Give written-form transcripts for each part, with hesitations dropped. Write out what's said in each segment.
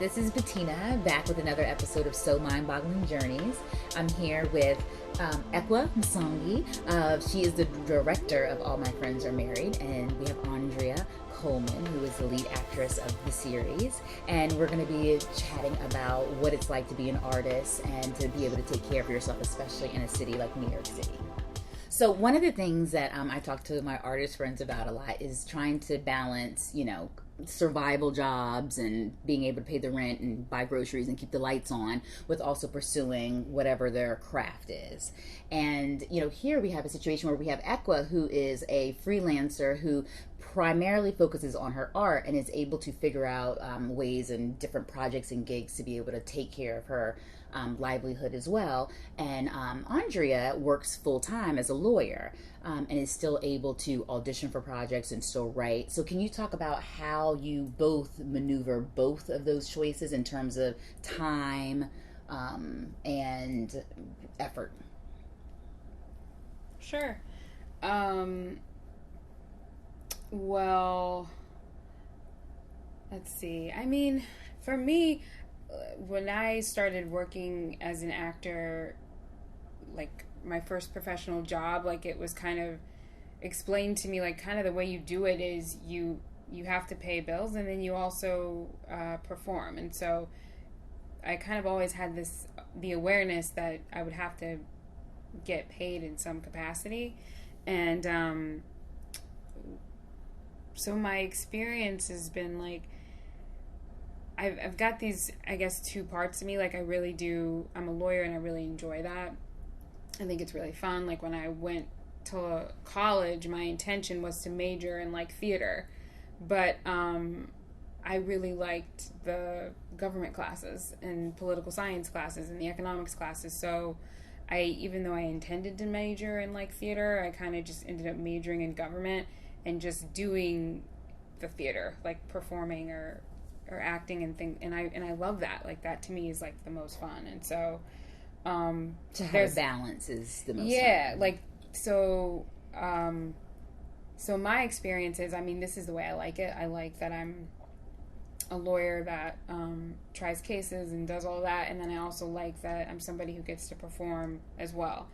this is Bettina, back with another episode of Somindboggling Journeys. I'm here with Ekwa Msangi. She is the director of All My Friends Are Married, and we have Andrea Coleman, who is the lead actress of the series. And we're going to be chatting about what it's like to be an artist and to be able to take care of yourself, especially in a city like New York City. So one of the things that I talk to my artist friends about a lot is trying to balance, survival jobs and being able to pay the rent and buy groceries and keep the lights on with also pursuing whatever their craft is. And, here we have a situation where we have Ekwa, who is a freelancer who primarily focuses on her art and is able to figure out ways and different projects and gigs to be able to take care of her livelihood as well. And Andrea works full-time as a lawyer and is still able to audition for projects and still write. So can you talk about how you both maneuver both of those choices in terms of time and effort? Sure. Well, let's see. I mean, for me, when I started working as an actor, like my first professional job, like it was kind of explained to me, like kind of the way you do it is you have to pay bills and then you also perform. And so I kind of always had the awareness that I would have to get paid in some capacity. And so my experience has been like, I've got these, I guess, two parts to me. Like I'm a lawyer and I really enjoy that. I think it's really fun. Like when I went to college, my intention was to major in like theater, but I really liked the government classes and political science classes and the economics classes. So even though I intended to major in like theater, I kind of just ended up majoring in government and just doing the theater, like performing or acting and things, and I love that. Like that to me is like the most fun. And so to have balance is the most fun. Like so my experience is, I mean, this is the way I like it. I like that I'm a lawyer that tries cases and does all that, and then I also like that I'm somebody who gets to perform as well.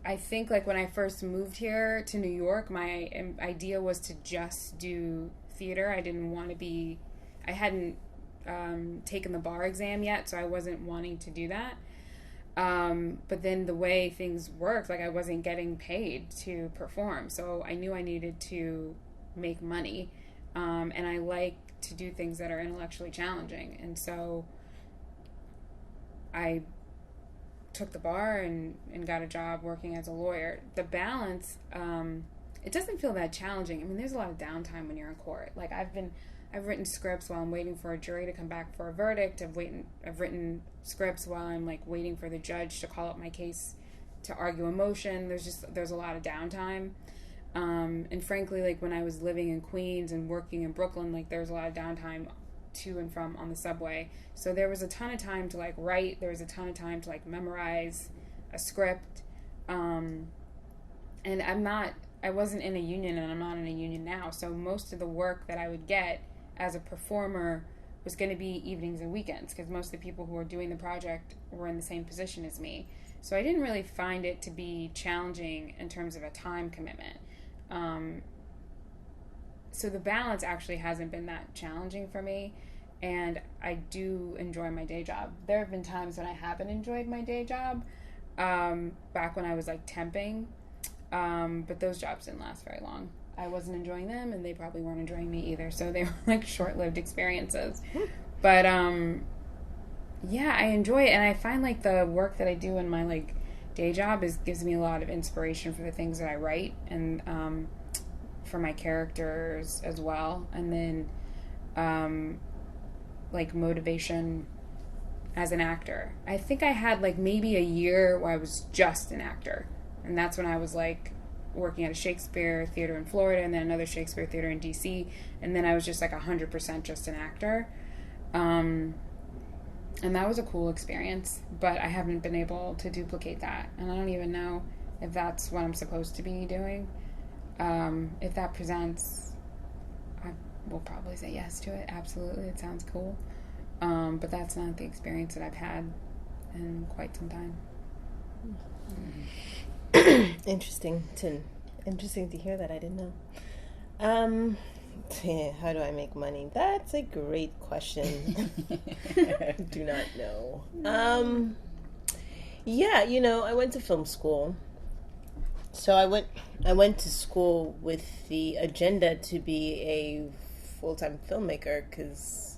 I think like when I first moved here to New York, my idea was to just do theater. I hadn't taken the bar exam yet, so I wasn't wanting to do that. But then the way things worked, like I wasn't getting paid to perform, so I knew I needed to make money, and I like to do things that are intellectually challenging, and so I took the bar and got a job working as a lawyer. The balance, it doesn't feel that challenging. I mean, there's a lot of downtime when you're in court. Like I've written scripts while I'm waiting for a jury to come back for a verdict. I've written scripts while I'm like waiting for the judge to call up my case to argue a motion. There's a lot of downtime. And frankly, like when I was living in Queens and working in Brooklyn, like there was a lot of downtime to and from on the subway. So there was a ton of time to like write. There was a ton of time to like memorize a script. And I wasn't in a union, and I'm not in a union now. So most of the work that I would get as a performer was going to be evenings and weekends, because most of the people who were doing the project were in the same position as me. So I didn't really find it to be challenging in terms of a time commitment. So the balance actually hasn't been that challenging for me, and I do enjoy my day job. There have been times when I haven't enjoyed my day job, back when I was like temping, but those jobs didn't last very long. I wasn't enjoying them, and they probably weren't enjoying me either, so they were like short-lived experiences. But yeah, I enjoy it, and I find like the work that I do in my like day job gives me a lot of inspiration for the things that I write, and for my characters as well, and then like motivation as an actor. I think I had like maybe a year where I was just an actor, and that's when I was like working at a Shakespeare theater in Florida and then another Shakespeare theater in DC, and then I was just like 100% just an actor, and that was a cool experience, but I haven't been able to duplicate that, and I don't even know if that's what I'm supposed to be doing. If that presents, will probably say yes to it. Absolutely, it sounds cool. But that's not the experience that I've had in quite some time. Interesting to hear that. I didn't know. How do I make money? That's a great question. Do not know. Yeah, I went to film school. So I went to school with the agenda to be a full-time filmmaker, because,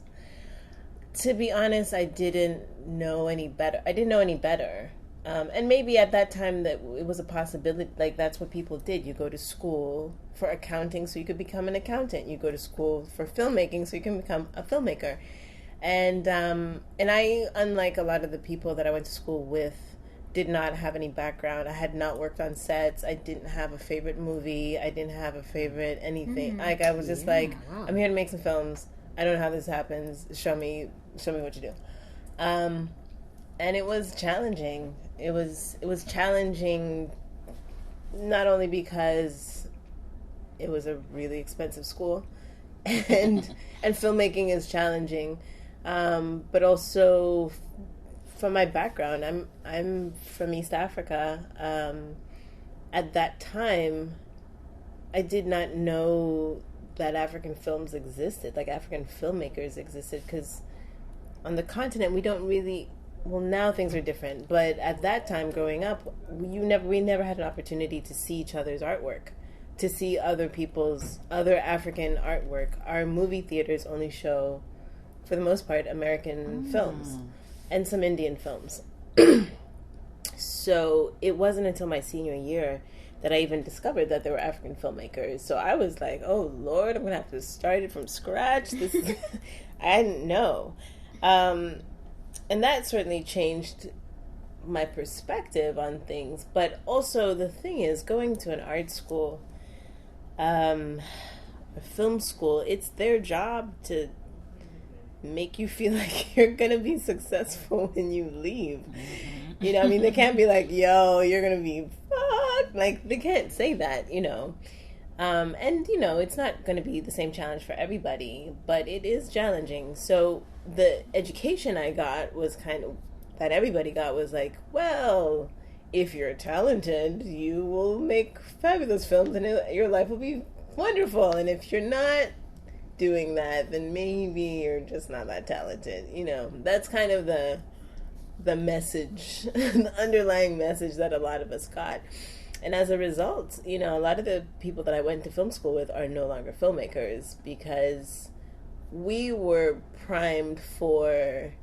to be honest, I didn't know any better. And maybe at that time that it was a possibility, like that's what people did. You go to school for accounting so you could become an accountant. You go to school for filmmaking so you can become a filmmaker. And I, unlike a lot of the people that I went to school with, did not have any background. I had not worked on sets. I didn't have a favorite movie. I didn't have a favorite anything. Like I was just wow. I'm here to make some films. I don't know how this happens. Show me what you do. And it was challenging. It was challenging not only because it was a really expensive school and filmmaking is challenging, but also from my background. I'm from East Africa. At that time, I did not know that African films existed, like African filmmakers existed, because on the continent we don't really. Well, now things are different, but at that time, growing up, we never had an opportunity to see each other's artwork, to see other African artwork. Our movie theaters only show, for the most part, American films and some Indian films. So it wasn't until my senior year that I even discovered that there were African filmmakers. So I was like, oh Lord, I'm gonna have to start it from scratch. I didn't know. And that certainly changed my perspective on things. But also the thing is, going to an art school, a film school, it's their job to make you feel like you're going to be successful when you leave. Mm-hmm. They can't be like, yo, you're going to be fucked. Like, they can't say that, And, it's not going to be the same challenge for everybody, but it is challenging. So the education I got was that everybody got was like, well, if you're talented, you will make fabulous films and your life will be wonderful. And if you're not doing that, then maybe you're just not that talented. That's kind of the message, the underlying message that a lot of us got. And as a result, a lot of the people that I went to film school with are no longer filmmakers, because we were primed for...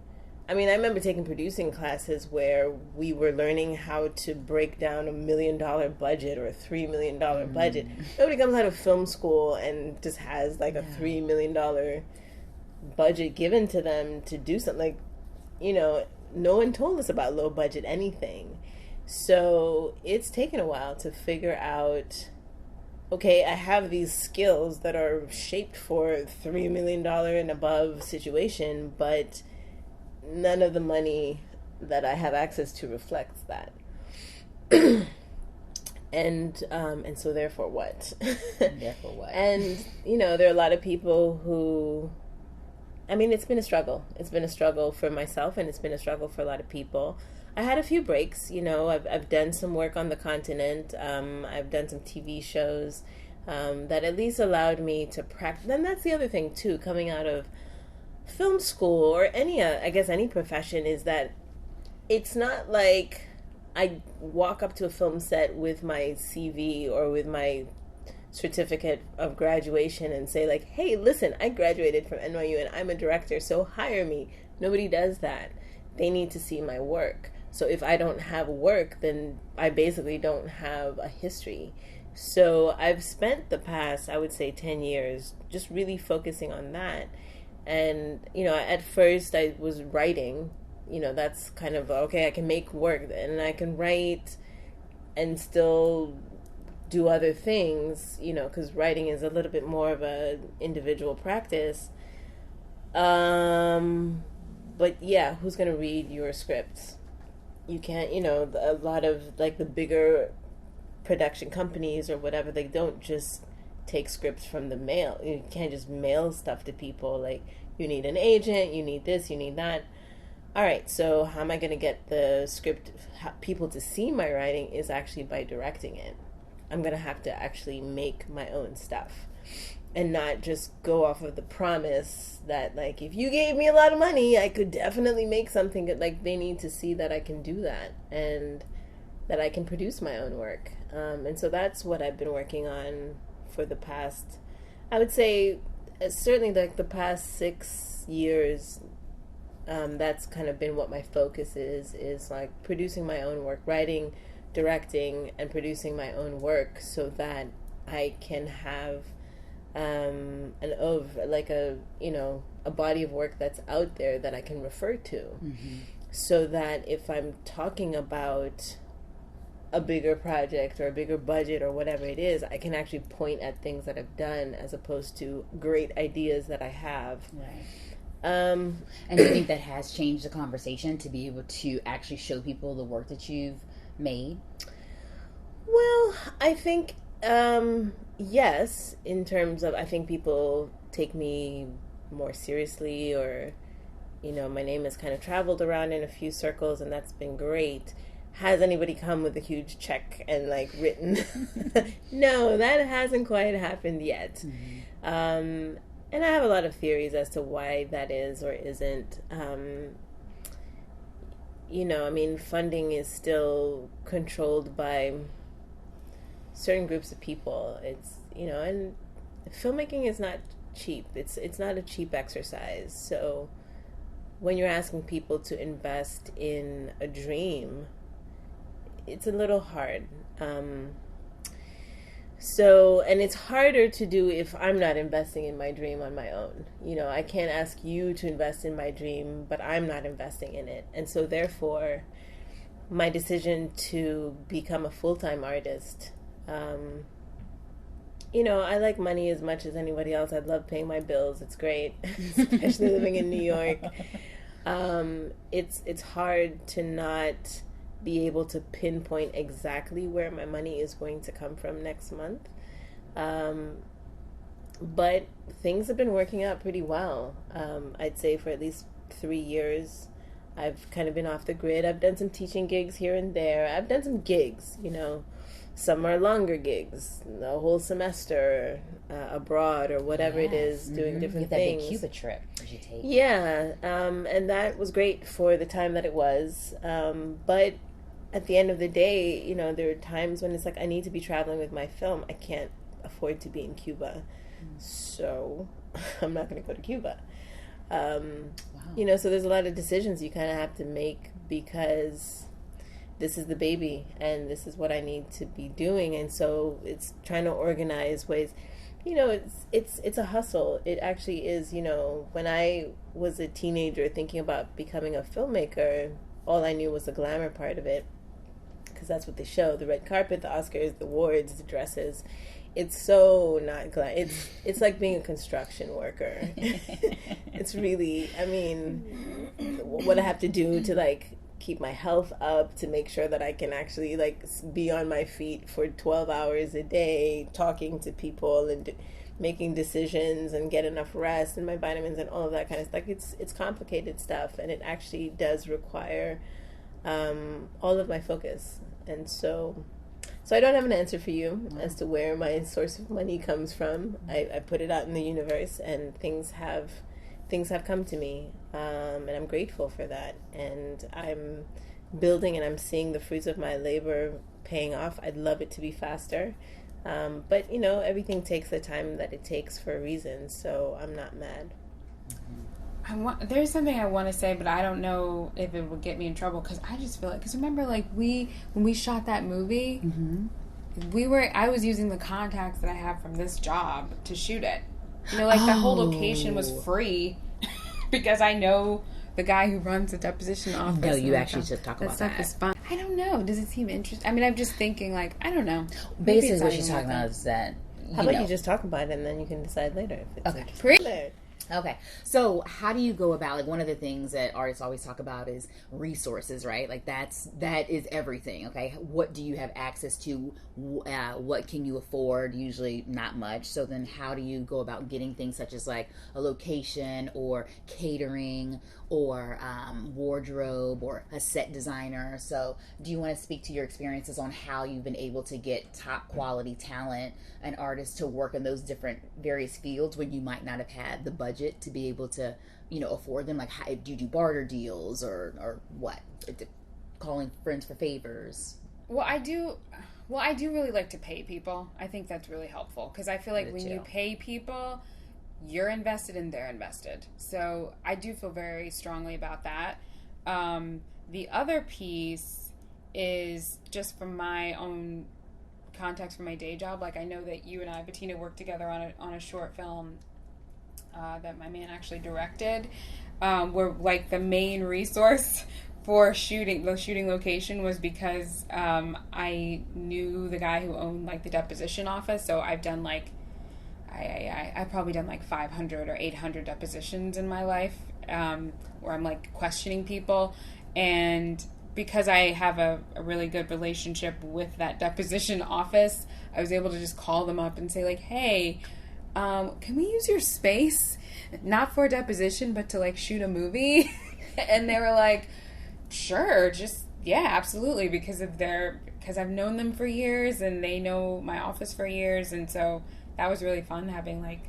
I remember taking producing classes where we were learning how to break down $1 million budget or a $3 million budget. Nobody comes out of film school and just has like a $3 million budget given to them to do something. No one told us about low budget anything. So it's taken a while to figure out, okay, I have these skills that are shaped for $3 million and above situation, but none of the money that I have access to reflects that. And so therefore what? Therefore what? And, there are a lot of people who, it's been a struggle. It's been a struggle for myself, and it's been a struggle for a lot of people. I had a few breaks, I've done some work on the continent. I've done some TV shows that at least allowed me to practice. And that's the other thing, too, coming out of film school or any profession, is that it's not like I walk up to a film set with my CV or with my certificate of graduation and say like, hey, listen, I graduated from NYU and I'm a director, so hire me. Nobody does that. They need to see my work. So if I don't have work, then I basically don't have a history. So I've spent the past, I would say 10 years, just really focusing on that. And, at first I was writing, that's kind of, okay, I can make work and I can write and still do other things, because writing is a little bit more of an individual practice. But yeah, who's going to read your scripts? You can't, a lot of like the bigger production companies or whatever, they don't just take scripts from the mail. You can't just mail stuff to people. Like, you need an agent, you need this, you need that. All right, so how am I going to get the script, people to see my writing, is actually by directing it. I'm going to have to actually make my own stuff and not just go off of the promise that, like, if you gave me a lot of money, I could definitely make something good. Like, they need to see that I can do that and that I can produce my own work. And so that's what I've been working on for the past, I would say, certainly like the past 6 years. That's kind of been what my focus is like producing my own work, writing, directing, and producing my own work, so that I can have a body of work that's out there that I can refer to, so that if I'm talking about a bigger project or a bigger budget or whatever it is, I can actually point at things that I've done as opposed to great ideas that I have. Right. And do you think that has changed the conversation to be able to actually show people the work that you've made? Well, I think, yes, in terms of, I think people take me more seriously, or, my name has kind of traveled around in a few circles, and that's been great. Has anybody come with a huge check and, like, written? No, that hasn't quite happened yet. Mm-hmm. And I have a lot of theories as to why that is or isn't. Funding is still controlled by certain groups of people. It's, and filmmaking is not cheap. It's not a cheap exercise. So when you're asking people to invest in a dream, it's a little hard. And it's harder to do if I'm not investing in my dream on my own. I can't ask you to invest in my dream, but I'm not investing in it. And so therefore, my decision to become a full-time artist, I like money as much as anybody else. I love paying my bills. It's great, especially living in New York. It's hard to not be able to pinpoint exactly where my money is going to come from next month. But things have been working out pretty well. I'd say for at least 3 years, I've kind of been off the grid. I've done some teaching gigs here and there. I've done some gigs, some are longer gigs, a whole semester abroad or whatever it is, doing different things. That big Cuba trip did you take? Yeah, and that was great for the time that it was. But at the end of the day, there are times when it's like, I need to be traveling with my film. I can't afford to be in Cuba. So I'm not going to go to Cuba. Wow. So there's a lot of decisions you kind of have to make, because this is the baby and this is what I need to be doing. And so it's trying to organize ways. It's a hustle. It actually is. When I was a teenager thinking about becoming a filmmaker, all I knew was the glamour part of it, because that's what they show: the red carpet, the Oscars, the awards, the dresses. It's so not it's like being a construction worker. It's really, what I have to do to, like, keep my health up, to make sure that I can actually, like, be on my feet for 12 hours a day, talking to people and making decisions, and get enough rest and my vitamins and all of that kind of stuff. It's complicated stuff, and it actually does require all of my focus. And so I don't have an answer for you as to where my source of money comes from. I put it out in the universe, and things have come to me, and I'm grateful for that. And I'm building, and I'm seeing the fruits of my labor paying off. I'd love it to be faster, but everything takes the time that it takes for a reason. So I'm not mad. There's something I want to say, but I don't know if it would get me in trouble, because I just feel like, because remember, like, when we shot that movie, I was using the contacts that I have from this job to shoot it. The whole location was free because I know the guy who runs the deposition office. No, you actually should talk about that. Stuff is fun. I don't know. Does it seem interesting? I'm just thinking, like, I don't know. Basically, what she's talking about is that. How about you just talk about it, and then you can decide later if it's okay. Okay. So how do you go about, like, one of the things that artists always talk about is resources, right? Like that is everything. Okay. What do you have access to? What can you afford? Usually not much. So then how do you go about getting things such as like a location or catering or wardrobe or a set designer? So do you want to speak to your experiences on how you've been able to get top quality talent and artists to work in those different various fields when you might not have had the budget to be able to, afford them? Like, how do you do barter deals or what? Calling friends for favors? Well, I do. Well, I do really like to pay people. I think that's really helpful because I feel like when you pay people, you're invested and they're invested. So I do feel very strongly about that. The other piece is just from my own context for my day job. Like, I know that you and I, Bettina, worked together on a short film that my man actually directed, where like the main resource for the shooting location was because I knew the guy who owned like the deposition office. So I've done like I've probably done like 500 or 800 depositions in my life, where I'm like questioning people, and because I have a really good relationship with that deposition office, I was able to just call them up and say like, hey, can we use your space? Not for a deposition, but to like shoot a movie. And they were like, sure, yeah, absolutely. Because I've known them for years and they know my office for years. And so that was really fun, having like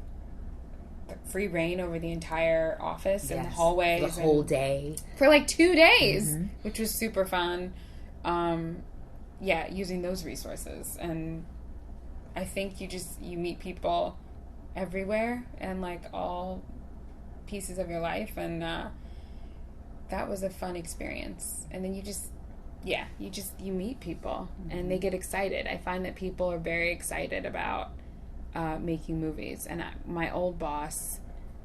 free reign over the entire office and the hallways. The whole day. For like 2 days, which was super fun. Using those resources. And I think you meet people everywhere and like all pieces of your life, and that was a fun experience. And then you meet people and they get excited. I find that people are very excited about making movies. And my old boss,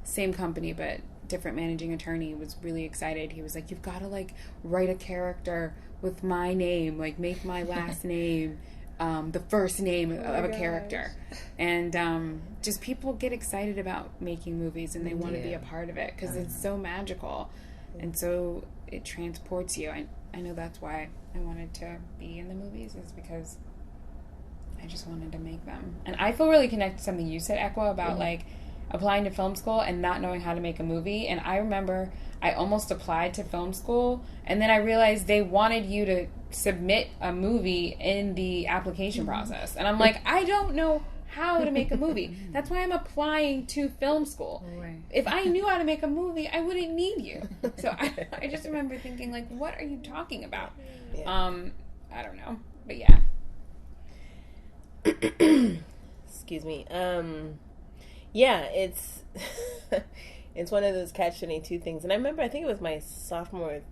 same company but different managing attorney, was really excited. He was like, you've got to like write a character with my name, like make my last name the first name of a character. And just people get excited about making movies and they want to be a part of it because it's so magical and so it transports you. I know that's why I wanted to be in the movies, is because I just wanted to make them. And I feel really connected to something you said, Ekwa, about like applying to film school and not knowing how to make a movie. And I remember I almost applied to film school, and then I realized they wanted you to submit a movie in the application process. And I'm like, I don't know how to make a movie. That's why I'm applying to film school. Right. If I knew how to make a movie, I wouldn't need you. So I just remember thinking, like, what are you talking about? Yeah. I don't know. But yeah. Excuse me. Yeah, it's it's one of those catch-22 things. And I remember, I think it was my sophomore,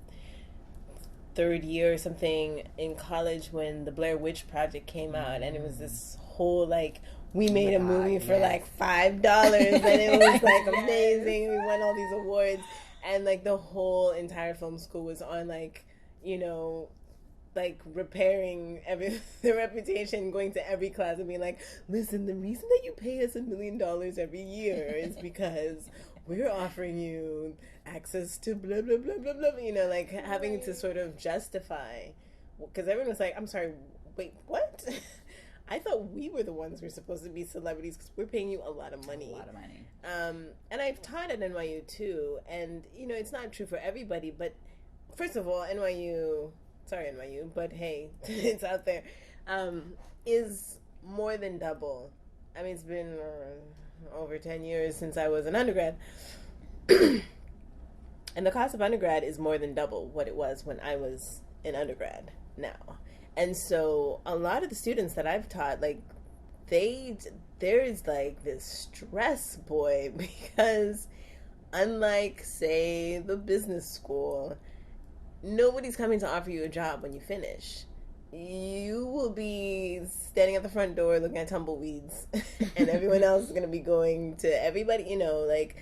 third year or something in college when the Blair Witch Project came out, and it was this whole like, we made a movie for like $5, and it was like amazing. We won all these awards, and like the whole entire film school was on like, like repairing the reputation, going to every class and being like, listen, the reason that you pay us $1 million every year is because we're offering you access to blah, blah, blah, blah, blah, like having to sort of justify, because everyone was like, I'm sorry, wait, what? I thought we were the ones who were supposed to be celebrities because we're paying you a lot of money. And I've taught at NYU too, and, it's not true for everybody, but first of all, NYU, but hey, it's out there, is more than double. I mean, it's been over 10 years since I was an undergrad. And the cost of undergrad is more than double what it was when I was an undergrad now. And so a lot of the students that I've taught, like, there's like this stress, boy, because unlike, say, the business school, nobody's coming to offer you a job when you finish. You will be standing at the front door looking at tumbleweeds, and everyone else is going to be going to everybody, like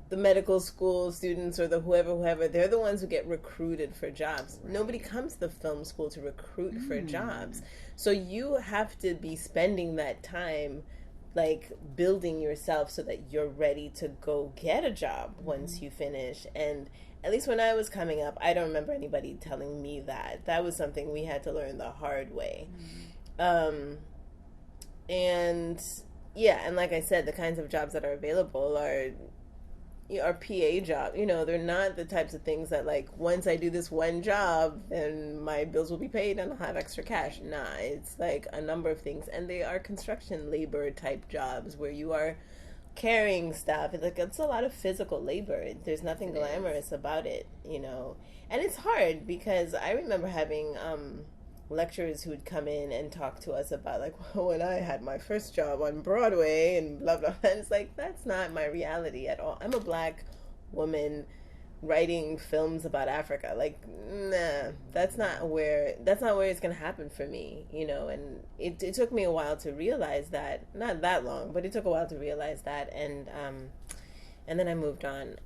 the medical school students or the whoever, they're the ones who get recruited for jobs. Right. Nobody comes to the film school to recruit for jobs. So you have to be spending that time like building yourself so that you're ready to go get a job once you finish. And at least when I was coming up, I don't remember anybody telling me that. That was something we had to learn the hard way. And yeah, and like I said, the kinds of jobs that are available are PA job. They're not the types of things that, like, once I do this one job, then my bills will be paid and I'll have extra cash. Nah, it's like a number of things, and they are construction labor type jobs where you are carrying stuff. It's a lot of physical labor. There's nothing glamorous about it, and it's hard because I remember having lecturers who would come in and talk to us about, like, well, when I had my first job on Broadway and blah blah, and it's like, that's not my reality at all. I'm a Black woman writing films about Africa. Like, nah, that's not where it's gonna happen for me, and it took me a while to realize that. Not that long, but it took a while to realize that. And then I moved on.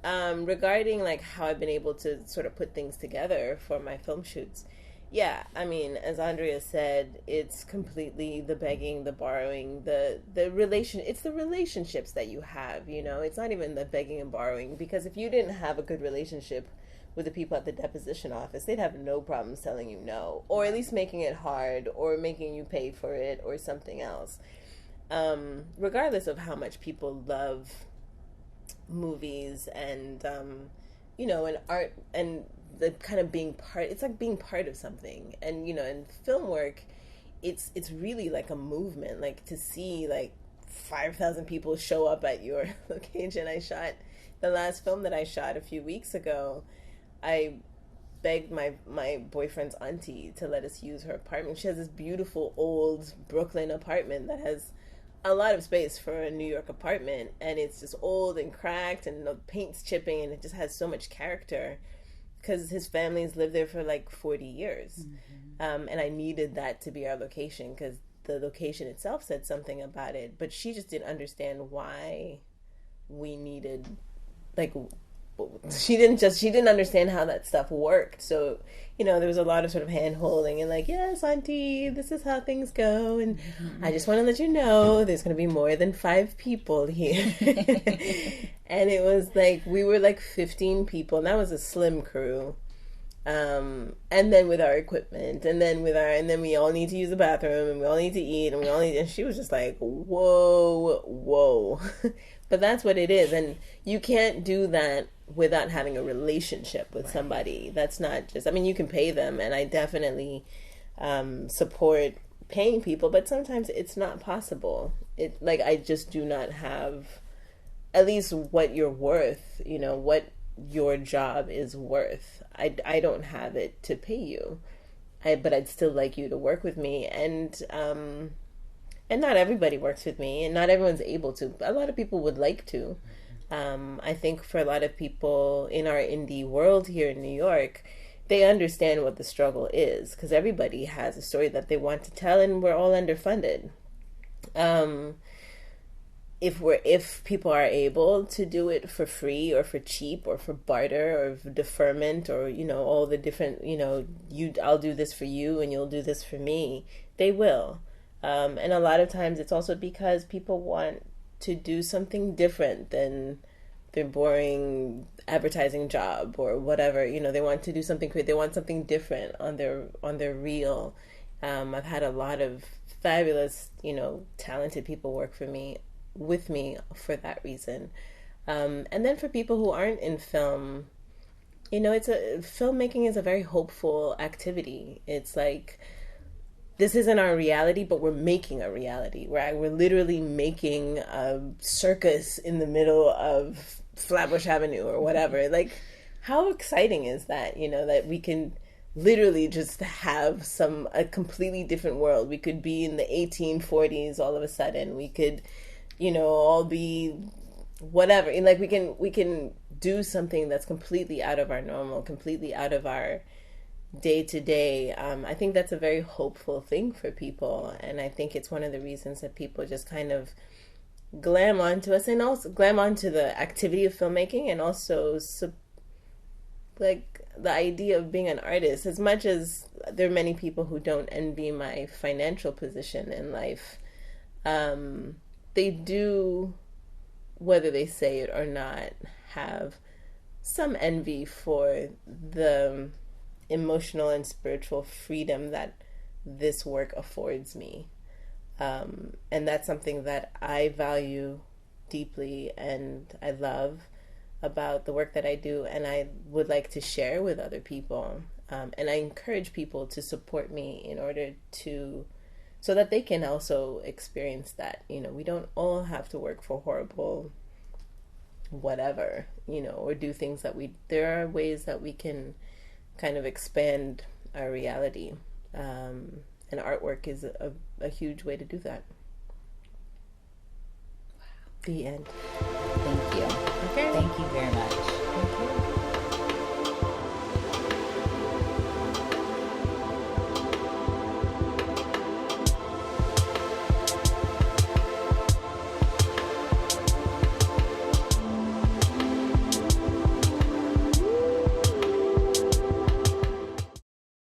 Regarding, like, how I've been able to sort of put things together for my film shoots, yeah, I mean, as Andrea said, it's completely the begging, the borrowing, the relation. It's the relationships that you have, It's not even the begging and borrowing, because if you didn't have a good relationship with the people at the deposition office, they'd have no problems telling you no, or at least making it hard, or making you pay for it, or something else. Regardless of how much people love movies and, and art and the kind of being part, it's like being part of something. And in film work, it's really like a movement. Like, to see like 5,000 people show up at your location. I shot the last film that I shot a few weeks ago. I begged my boyfriend's auntie to let us use her apartment. She has this beautiful old Brooklyn apartment that has a lot of space for a New York apartment, and it's just old and cracked, and the paint's chipping, and it just has so much character, because his family's lived there for like 40 years. And I needed that to be our location, because the location itself said something about it, but she just didn't understand why we needed, like, she didn't understand how that stuff worked. So, there was a lot of sort of hand holding and like, yes, auntie, this is how things go. And I just want to let you know, there's going to be more than 5 people here. And it was like, we were like 15 people, and that was a slim crew. And then with our equipment, and then we all need to use the bathroom, and we all need to eat, and she was just like, whoa. But that's what it is. And you can't do that without having a relationship with somebody. That's not just, I mean, you can pay them, and I definitely support paying people, but sometimes it's not possible. I just do not have at least what you're worth, what your job is worth. I don't have it to pay you, but I'd still like you to work with me. And not everybody works with me, and not everyone's able to. A lot of people would like to. I think for a lot of people in our indie world here in New York, they understand what the struggle is, because everybody has a story that they want to tell, and we're all underfunded. If people are able to do it for free or for cheap or for barter or for deferment, or all the different, I'll do this for you and you'll do this for me, they will. And a lot of times it's also because people want to do something different than their boring advertising job or whatever. They want to do something great. They want something different on their reel. I've had a lot of fabulous, talented people work with me for that reason. And then for people who aren't in film, filmmaking is a very hopeful activity. It's like, this isn't our reality, but we're making a reality. We're literally making a circus in the middle of Flatbush Avenue or whatever. Like, how exciting is that? That we can literally just have a completely different world. We could be in the 1840s all of a sudden. We could, all be whatever. And like, we can do something that's completely out of our normal, completely out of our day to day. I think that's a very hopeful thing for people, and I think it's one of the reasons that people just kind of glam onto us, and also glam onto the activity of filmmaking, and also like the idea of being an artist. As much as there are many people who don't envy my financial position in life, they do, whether they say it or not, have some envy for the emotional and spiritual freedom that this work affords me. And that's something that I value deeply and I love about the work that I do, and I would like to share with other people. And I encourage people to support me in order to, so that they can also experience that. You know, we don't all have to work for horrible whatever, you know, or do things that there are ways that we can kind of expand our reality. And artwork is a huge way to do that. Wow. The end. Thank you. Okay. Thank you very much.